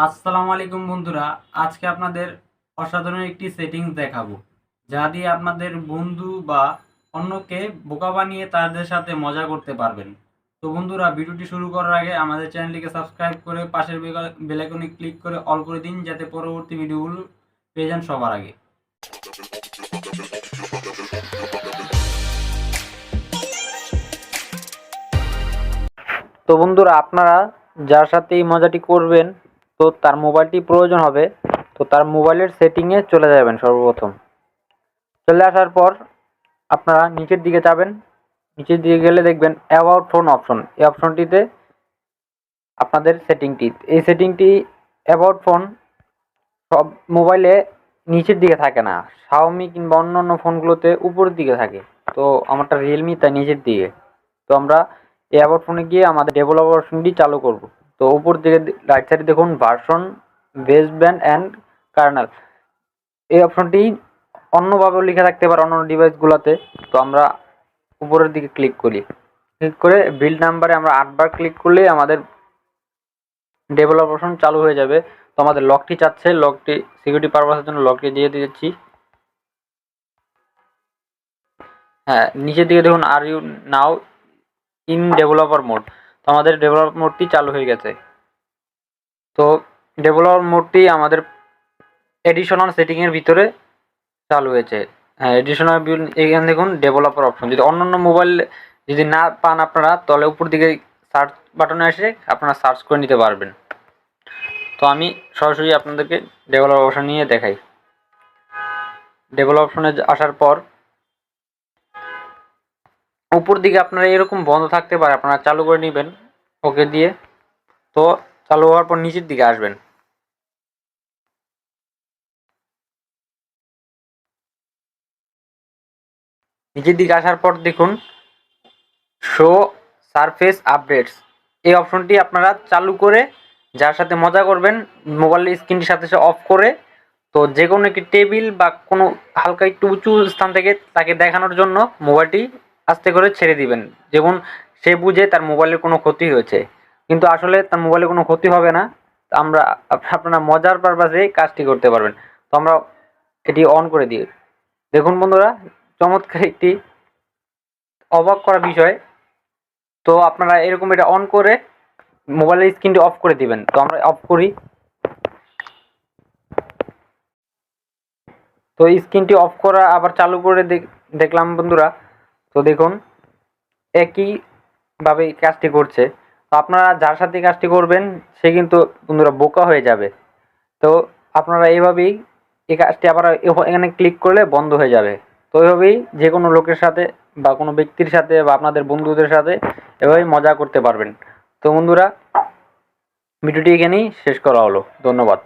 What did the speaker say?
আসসালামু আলাইকুম বন্ধুরা, আজকে আপনাদের অসাধারণ একটি সেটিংস দেখাবো যা দিয়ে আপনাদের বন্ধু বা অন্যকে বোকা বানিয়ে তাদের সাথে মজা করতে পারবেন। তো বন্ধুরা, ভিডিওটি শুরু করার আগে আমাদের চ্যানেলটিকে সাবস্ক্রাইব করে পাশের বেল আইকনে ক্লিক করে অল করে দিন, যাতে পরবর্তী ভিডিওগুলো পেয়ে যান সবার আগে। তো বন্ধুরা, আপনারা যার সাথে এই মজাটি করবেন তো তার মোবাইলটি প্রয়োজন হবে। তো তার মোবাইলের সেটিংয়ে চলে যাবেন। সর্বপ্রথম চলে আসার পর আপনারা নিচের দিকে যাবেন। নিচের দিকে গেলে দেখবেন অ্যাবাউট ফোন অপশন। এই অপশনটিতে আপনাদের এই সেটিংটি অ্যাবাউট ফোন সব মোবাইলে নিচের দিকে থাকে না, Xiaomi কিংবা অন্যান্য ফোনগুলোতে উপরের দিকে থাকে। তো আমারটা Realme, তাই নিচের দিকে। তো আমরা এই অ্যাবাউট ফোনে গিয়ে আমাদের ডেভেলপার অপশনটি চালু করব। তো উপর দিকে রাইট সাইডে দেখুন ভার্সন, বেসব্যান্ড অ্যান্ড কার্নেল। এই অপশনটি অন্যভাবেও লিখে থাকতে পারে অন্য ডিভাইসগুলোতে। তো আমরা উপরের দিকে ক্লিক করে বিল্ড নাম্বারে আমরা 8 বার ক্লিক করলে আমাদের ডেভেলপার অপশন চালু হয়ে যাবে। তো আমাদের লকটি চাচ্ছে, লকটি সিকিউরিটি পারপাসের জন্য লকটি দিয়ে দিয়েছি। হ্যাঁ, নিচের দিকে দেখুন are you now in developer mode. তো আমাদের ডেভেলপার মোডটি চালু হয়ে গেছে। তো ডেভেলপার মোডটি আমাদের এডিশনাল সেটিংয়ের ভিতরে চালু হয়েছে। হ্যাঁ, এডিশনাল এখানে দেখুন ডেভেলপার অপশন। যদি অন্যান্য মোবাইল যদি না পান আপনারা, তাহলে উপর দিকে সার্চ বাটনে এসে আপনারা সার্চ করে নিতে পারবেন। তো আমি সরাসরি আপনাদেরকে ডেভেলপার অপশন নিয়ে দেখাই। ডেভেলপার অপশনে আসার পর উপর দিকে আপনারা এরকম বন্ধ থাকতে পারে, আপনারা চালু করে নেবেন ওকে দিয়ে। তো চালু হওয়ার পর নিচের দিকে আসবেন। নিচের দিকে আসার পর দেখুন শো সারফেস আপডেটস। এই অপশনটি আপনারা চালু করে যার সাথে মজা করবেন মোবাইলের স্ক্রিনটির সাথে অফ করে, তো যে কোনো একটি টেবিল বা কোনো হালকা একটু উঁচু স্থান থেকে তাকে দেখানোর জন্য মোবাইলটি আস্তে করে ছেড়ে দিবেন, যেমন সে বুঝে তার মোবাইলের কোনো ক্ষতি হয়েছে। কিন্তু আসলে তার মোবাইলে কোনো ক্ষতি হবে না। আমরা আপনারা মজার পারপাসে কাজটি করতে পারবেন। তো আমরা এটি অন করে দিই। দেখুন বন্ধুরা, চমৎকার একটি অবাক করা বিষয়। তো আপনারা এরকম এটা অন করে মোবাইলের স্ক্রিনটি অফ করে দিবেন। তো আমরা অফ করি। তো স্ক্রিনটি অফ করা আবার চালু করে দেখলাম বন্ধুরা। তো দেখুন একইভাবে কাজটি করছে। তো আপনারা যার সাথে কাজটি করবেন সে কিন্তু বন্ধুরা বোকা হয়ে যাবে। তো আপনারা এইভাবেই এই কাজটি আবার এখানে ক্লিক করলে বন্ধ হয়ে যাবে। তো এইভাবেই যে কোনো লোকের সাথে বা কোনো ব্যক্তির সাথে বা আপনাদের বন্ধুদের সাথে এভাবেই মজা করতে পারবেন। তো বন্ধুরা, ভিডিওটি এখানেই শেষ করা হলো। ধন্যবাদ।